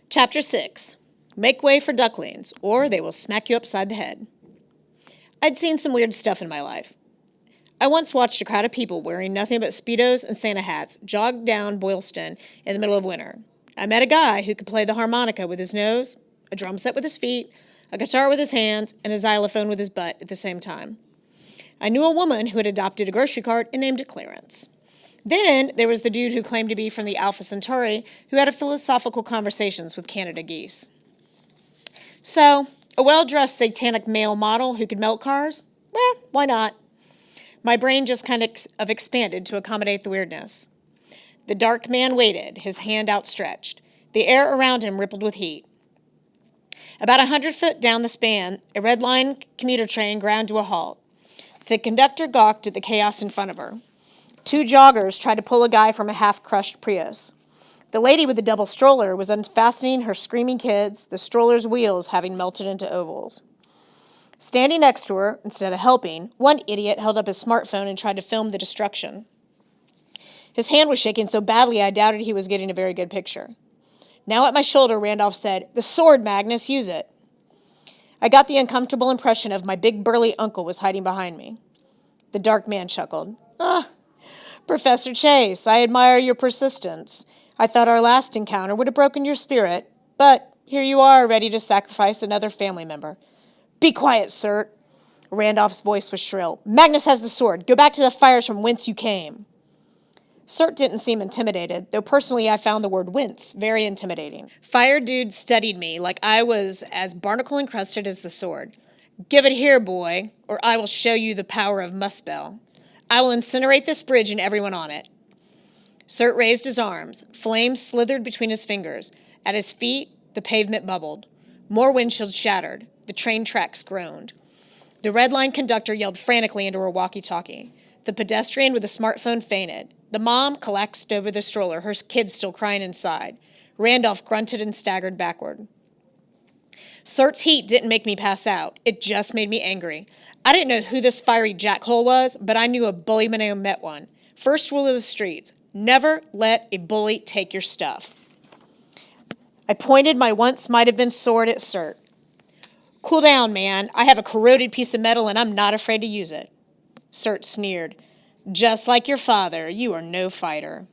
Chapter 6. Make way for ducklings, or they will smack you upside the head. I'd seen some weird stuff in my life. I once watched a crowd of people wearing nothing but Speedos and Santa hats jog down Boylston in the middle of winter. I met a guy who could play the harmonica with his nose, a drum set with his feet, a guitar with his hands, and a xylophone with his butt at the same time. I knew a woman who had adopted a grocery cart and named it Clarence. Then there was the dude who claimed to be from the Alpha Centauri who had philosophical conversations with Canada geese. So, a well-dressed satanic male model who could melt cars? Well, why not? My brain just kind of expanded to accommodate the weirdness. The dark man waited, his hand outstretched. The air around him rippled with heat. About 100 foot down the span, a red line commuter train ground to a halt. The conductor gawked at the chaos in front of her. Two joggers tried to pull a guy from a half-crushed Prius. The lady with the double stroller was unfastening her screaming kids, the stroller's wheels having melted into ovals. Standing next to her, instead of helping, one idiot held up his smartphone and tried to film the destruction. His hand was shaking so badly I doubted he was getting a very good picture. Now at my shoulder, Randolph said, "The sword, Magnus, use it." I got the uncomfortable impression of my big burly uncle was hiding behind me. The dark man chuckled. Professor Chase, I admire your persistence. I thought our last encounter would have broken your spirit, but here you are, ready to sacrifice another family member. Be quiet, sir. Randolph's voice was shrill. Magnus has the sword. Go back to the fires from whence you came. Sir didn't seem intimidated, though personally I found the word wince very intimidating. Fire Dude studied me like I was as barnacle-encrusted as the sword. Give it here, boy, or I will show you the power of Muspel. I will incinerate this bridge and everyone on it. Sir raised his arms. Flames slithered between his fingers. At his feet, the pavement bubbled. More windshields shattered. The train tracks groaned. The red line conductor yelled frantically into her walkie-talkie. The pedestrian with a smartphone fainted. The mom collapsed over the stroller, her kids still crying inside. Randolph grunted and staggered backward. Sirt's heat didn't make me pass out. It just made me angry. I didn't know who this fiery jackhole was, but I knew a bully when I met one. First rule of the streets, never let a bully take your stuff. I pointed my once might have been sword at Sirt. Cool down, man. I have a corroded piece of metal and I'm not afraid to use it. Sirt sneered. Just like your father, you are no fighter.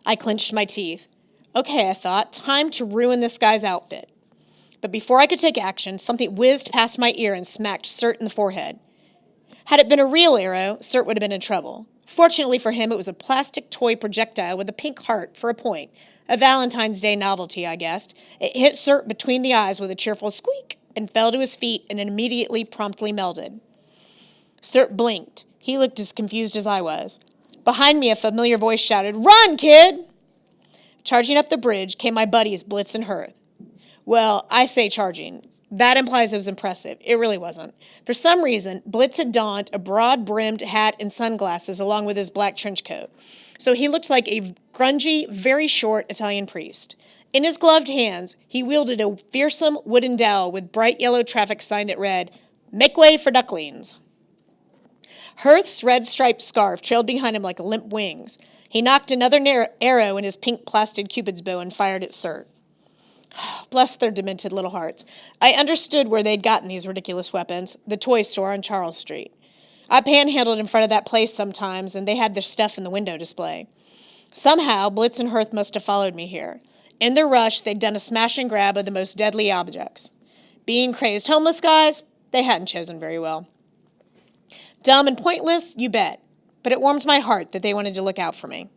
I clenched my teeth. Okay, I thought, time to ruin this guy's outfit. But before I could take action, something whizzed past my ear and smacked Sirt in the forehead. Had it been a real arrow, Sirt would have been in trouble. Fortunately for him, it was a plastic toy projectile with a pink heart for a point. A Valentines Day novelty, I guessed. It hit Sirt between the eyes with a cheerful squeak and fell to his feet and immediately promptly melted. Sirt blinked. He looked as confused as I was. Behind me, a familiar voice shouted, "Run, kid!" Charging up the bridge came my buddies Blitz and Hearth. Well, I say charging. That implies it was impressive. It really wasn't. For some reason, Blitz had donned a broad-brimmed hat and sunglasses along with his black trench coat. So he looked like a grungy, very short Italian priest. In his gloved hands, he wielded a fearsome wooden dowel with bright yellow traffic sign that read, "Make way for ducklings." Hearth's red-striped scarf trailed behind him like limp wings. He knocked another arrow in his pink-plastered Cupid's bow and fired at Sirt. Bless their demented little hearts. I understood where they'd gotten these ridiculous weapons, the toy store on Charles Street. I panhandled in front of that place sometimes, and they had their stuff in the window display. Somehow, Blitz and Hearth must have followed me here. In their rush, they'd done a smash and grab of the most deadly objects. Being crazed homeless guys, they hadn't chosen very well. Dumb and pointless, you bet. But it warmed my heart that they wanted to look out for me.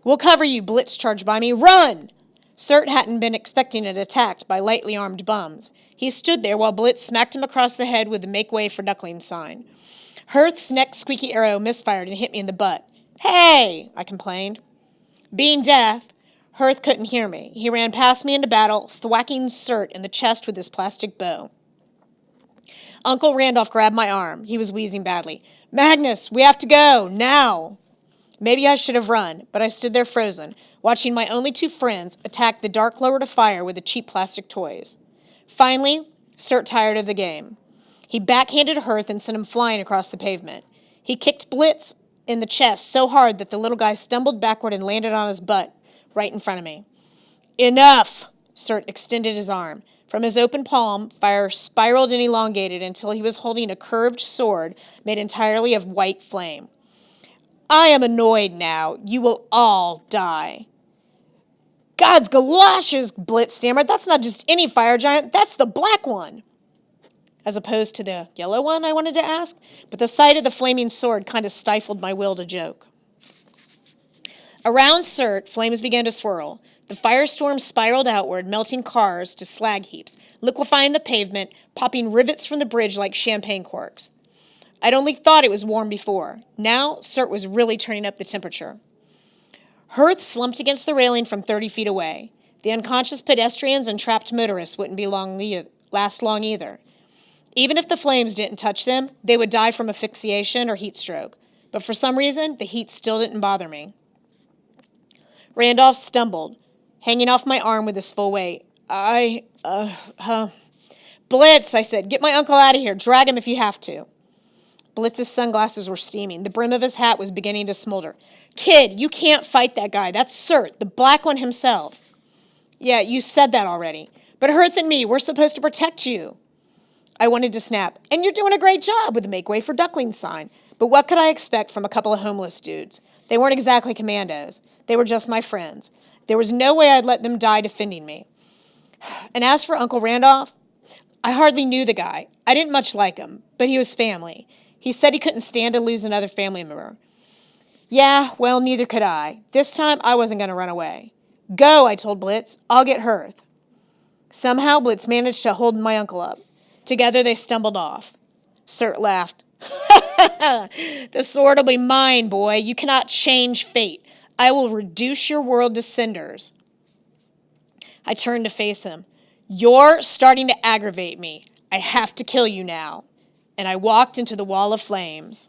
"We'll cover you," Blitz charged by me. "Run!" Sirt hadn't been expecting it attacked by lightly armed bums. He stood there while Blitz smacked him across the head with the "Make way for ducklings" sign. Hearth's next squeaky arrow misfired and hit me in the butt. "Hey!" I complained. Being deaf, Hearth couldn't hear me. He ran past me into battle, thwacking Sirt in the chest with his plastic bow. Uncle Randolph grabbed my arm. He was wheezing badly. "Magnus, we have to go, now!" Maybe I should have run, but I stood there frozen, watching my only two friends attack the dark lord of fire with the cheap plastic toys. Finally, Sirt tired of the game. He backhanded Hearth and sent him flying across the pavement. He kicked Blitz in the chest so hard that the little guy stumbled backward and landed on his butt right in front of me. Enough! Surt extended his arm. From his open palm, fire spiraled and elongated until he was holding a curved sword made entirely of white flame. I am annoyed now. You will all die. God's galoshes, Blitz stammered. That's not just any fire giant. That's the black one. As opposed to the yellow one, I wanted to ask. But the sight of the flaming sword kind of stifled my will to joke. Around Surt, flames began to swirl. The firestorm spiraled outward, melting cars to slag heaps, liquefying the pavement, popping rivets from the bridge like champagne corks. I'd only thought it was warm before. Now, Surt was really turning up the temperature. Hearth slumped against the railing from 30 feet away. The unconscious pedestrians and trapped motorists wouldn't last long either. Even if the flames didn't touch them, they would die from asphyxiation or heat stroke. But for some reason, the heat still didn't bother me. Randolph stumbled, hanging off my arm with his full weight. Blitz, I said, get my uncle out of here. Drag him if you have to. Blitz's sunglasses were steaming. The brim of his hat was beginning to smolder. Kid, you can't fight that guy. That's Surt, the black one himself. Yeah, you said that already. But Hearth and me, we're supposed to protect you. I wanted to snap. And you're doing a great job with the Make Way for Ducklings sign. But what could I expect from a couple of homeless dudes? They weren't exactly commandos. They were just my friends. There was no way I'd let them die defending me. And as for Uncle Randolph, I hardly knew the guy. I didn't much like him, but he was family. He said he couldn't stand to lose another family member. Yeah, well, neither could I. This time, I wasn't going to run away. Go, I told Blitz. I'll get Hearth. Somehow, Blitz managed to hold my uncle up. Together, they stumbled off. Surt laughed. The sword will be mine, boy. You cannot change fate. I will reduce your world to cinders. I turned to face him. You're starting to aggravate me. I have to kill you now. And I walked into the wall of flames.